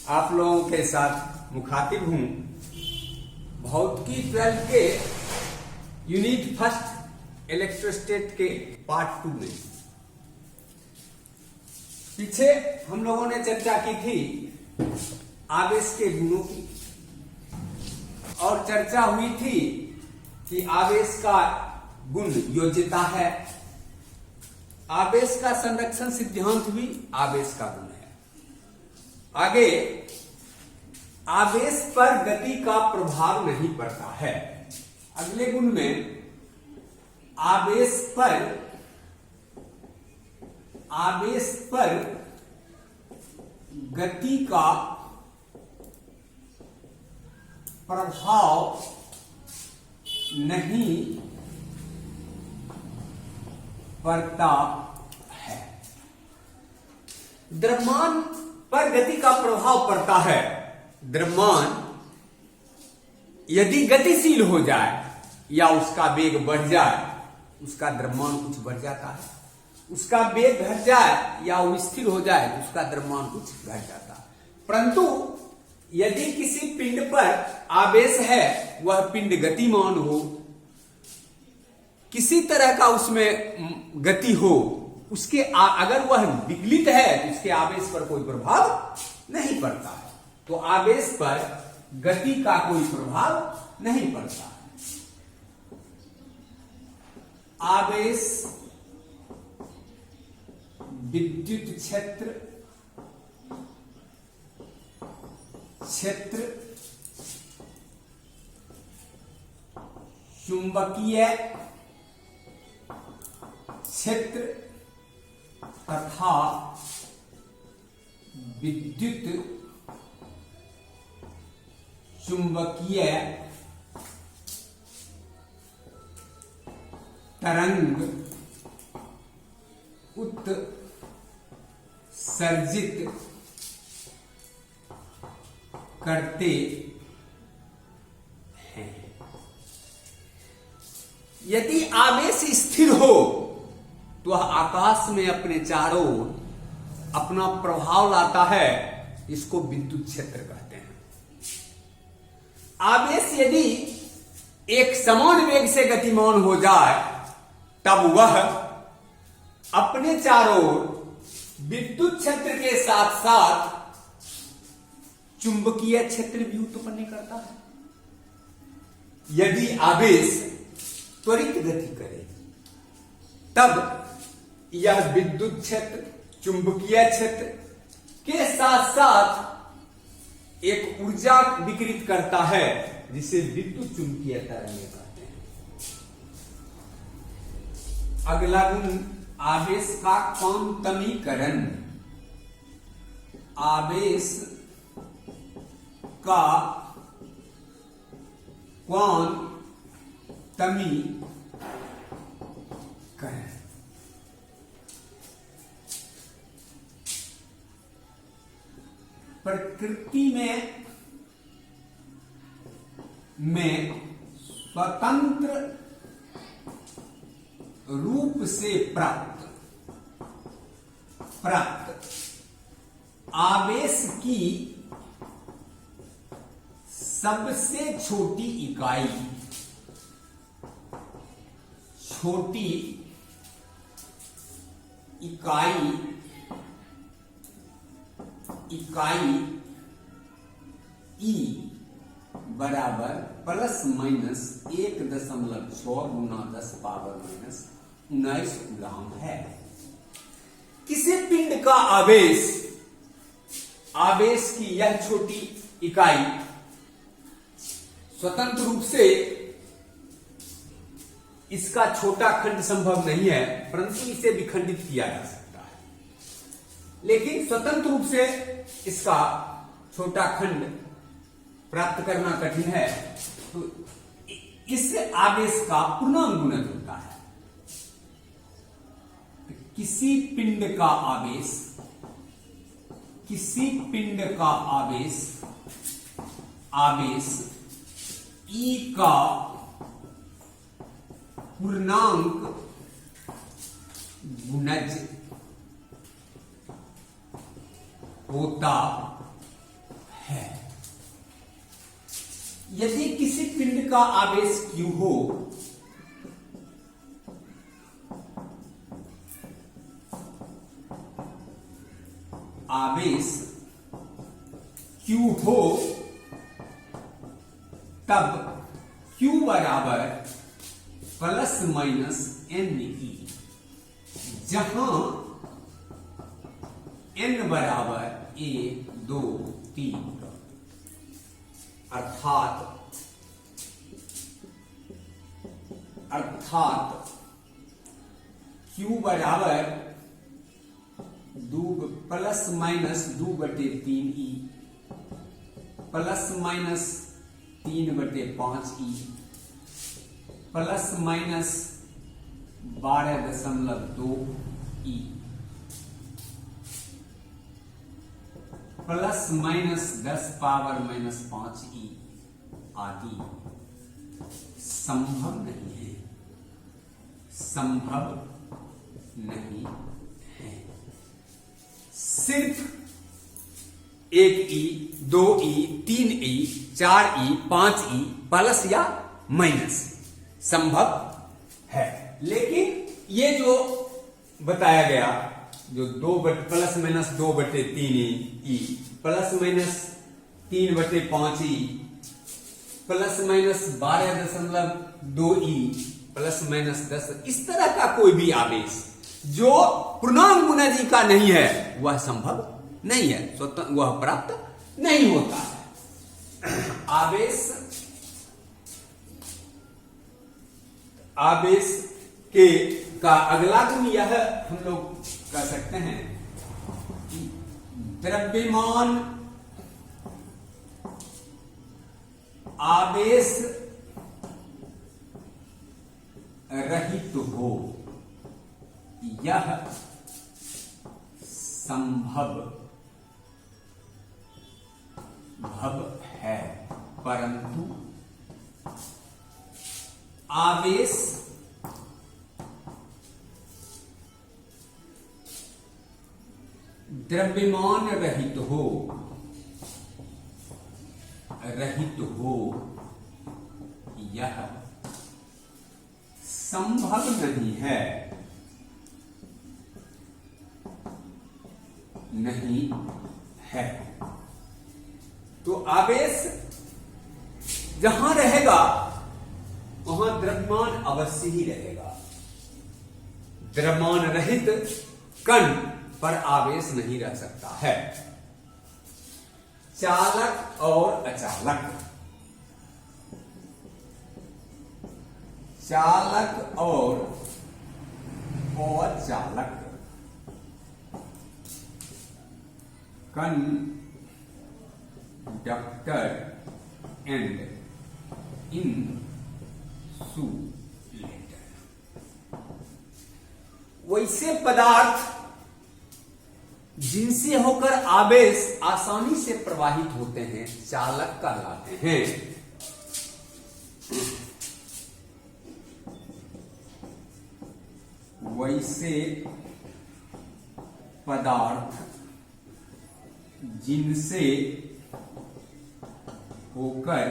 आप लोगों के साथ मुखातिब हूं भौतिकी 12 के यूनिट फर्स्ट इलेक्ट्रोस्टेट के पार्ट 2 में। पीछे हम लोगों ने चर्चा की थी आवेश के गुणों की, और चर्चा हुई थी कि आवेश का गुण योज्यता है, आवेश का संरक्षण सिद्धांत भी आवेश का गुण है। आगे आवेश पर गति का प्रभाव नहीं पड़ता है। अगले गुण में आवेश पर गति का प्रभाव नहीं पड़ता है। द्रव्यमान पर गति का प्रभाव पड़ता है। द्रव्यमान यदि गतिशील हो जाए या उसका वेग बढ़ जाए, उसका द्रव्यमान कुछ बढ़ जाता है। उसका वेग घट जाए या वो स्थिर हो जाए तो उसका द्रव्यमान कुछ घट जाता है। परंतु यदि किसी पिंड पर आवेश है, वह पिंड गतिमान हो, किसी तरह का उसमें गति हो, उसके अगर वह विकलित है तो उसके आवेश पर कोई प्रभाव नहीं पड़ता है। तो आवेश पर गति का कोई प्रभाव नहीं पड़ता है। आवेश विद्युत क्षेत्र चुंबकीय क्षेत्र तथा विद्युत चुंबकीय तरंग उत्सर्जित करते हैं। यदि आवेश स्थिर हो तो वह आकाश में अपने चारों ओर अपना प्रभाव लाता है, इसको विद्युत क्षेत्र कहते हैं। आवेश यदि एक समान वेग से गतिमान हो जाए तब वह अपने चारों ओर विद्युत क्षेत्र के साथ साथ चुंबकीय क्षेत्र भी उत्पन्न करता है। यदि आवेश त्वरित गति करे तब यह विद्युत क्षेत्र चुंबकीय क्षेत्र के साथ साथ एक ऊर्जा विकिरित करता है जिसे विद्युत चुंबकीय तरंगें कहते हैं। अगला गुण आवेश का क्वांटमीकरण। आवेश का क्वांटमीकरण। प्रकृति में स्वतंत्र रूप से प्राप्त आवेश की सबसे छोटी इकाई ई बराबर ±1.6 गुना 10⁻⁻⁹ कूलम है। किसी पिंड का आवेश की यह छोटी इकाई स्वतंत्र रूप से, इसका छोटा खंड संभव नहीं है, परंतु इसे विखंडित किया जा सकता है। लेकिन स्वतंत्र रूप से इसका छोटा खंड प्राप्त करना कठिन है, तो इस आवेश का पूर्णांक गुणज होता है। किसी पिंड का आवेश ई का पूर्णांक गुणज होता है। यदि किसी पिंड का आवेश Q हो, आवेश Q हो, तब Q बराबर प्लस माइनस NE, जहां N बराबर 1 2 3, अर्थात Q बराबर plus minus 2/3E plus minus 3/5E plus minus 12.2E plus minus 10⁻⁻5E आदि संभव नहीं है, संभव नहीं है। सिर्फ 1E 2E 3E 4E 5E plus या माइनस संभव है। लेकिन ये जो बताया गया, जो plus minus 2/3E plus minus 3/5E plus minus 12.2E plus minus 10, इस तरह का कोई भी आवेश जो पूर्णांक गुणज का नहीं है वह संभव नहीं है, स्वतः वह प्राप्त नहीं होता है। आवेश के का अगला गुण यह हम लोग कह सकते हैं कि द्रव्यमान आवेश रहित हो, यह संभव है, परंतु आवेश द्रव्यमान रहित हो यह संभव नहीं है। तो आवेश जहां रहेगा वहां द्रव्यमान अवश्य ही रहेगा। द्रव्यमान रहित कण पर आवेश नहीं रह सकता है। चालक और अचालक, चालक और अचालक, कंडक्टर एंड इंसुलेटर, वैसे पदार्थ जिनसे होकर आवेश आसानी से प्रवाहित होते हैं चालक कहलाते हैं। वैसे पदार्थ जिनसे होकर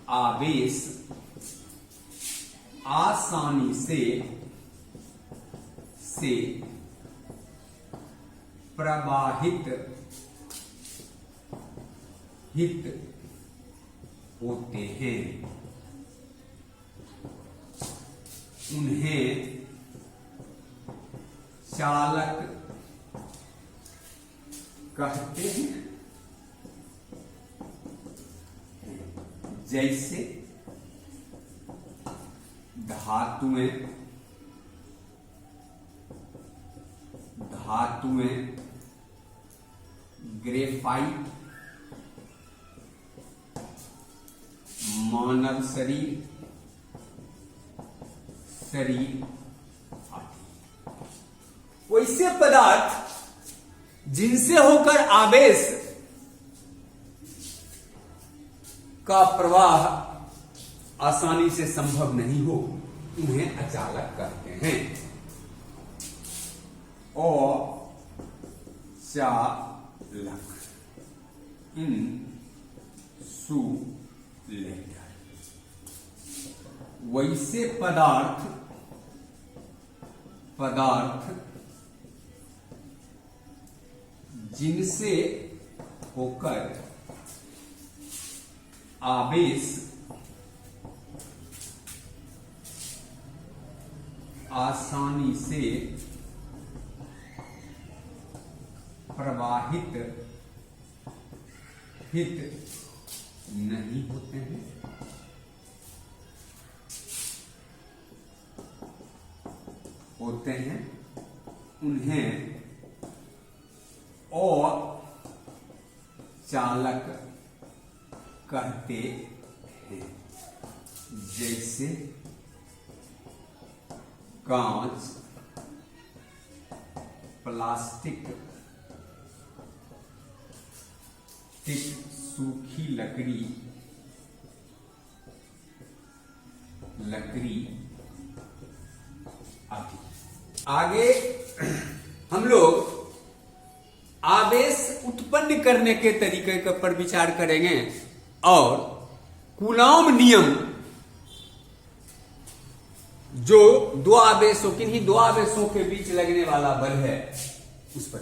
आवेश आसानी से प्रवाहित होते हैं उन्हें चालक कहते हैं। जैसे धातुएं ग्रेफाइट, मानव शरीर आदि। वैसे पदार्थ जिनसे होकर आवेश का प्रवाह आसानी से संभव नहीं हो उन्हें अचालक कहते हैं। अचालक इंसुलेटर। वैसे पदार्थ जिनसे होकर आवेश आसानी से प्रवाहित नहीं होते हैं, उन्हें और चालक कहते हैं। जैसे कांच, प्लास्टिक, सूखी लकड़ी आदि। आगे हम लोग आवेश उत्पन्न करने के तरीके पर विचार करेंगे और कूलॉम नियम, जो किन्हीं दो आवेशों के बीच लगने वाला बल है, उस पर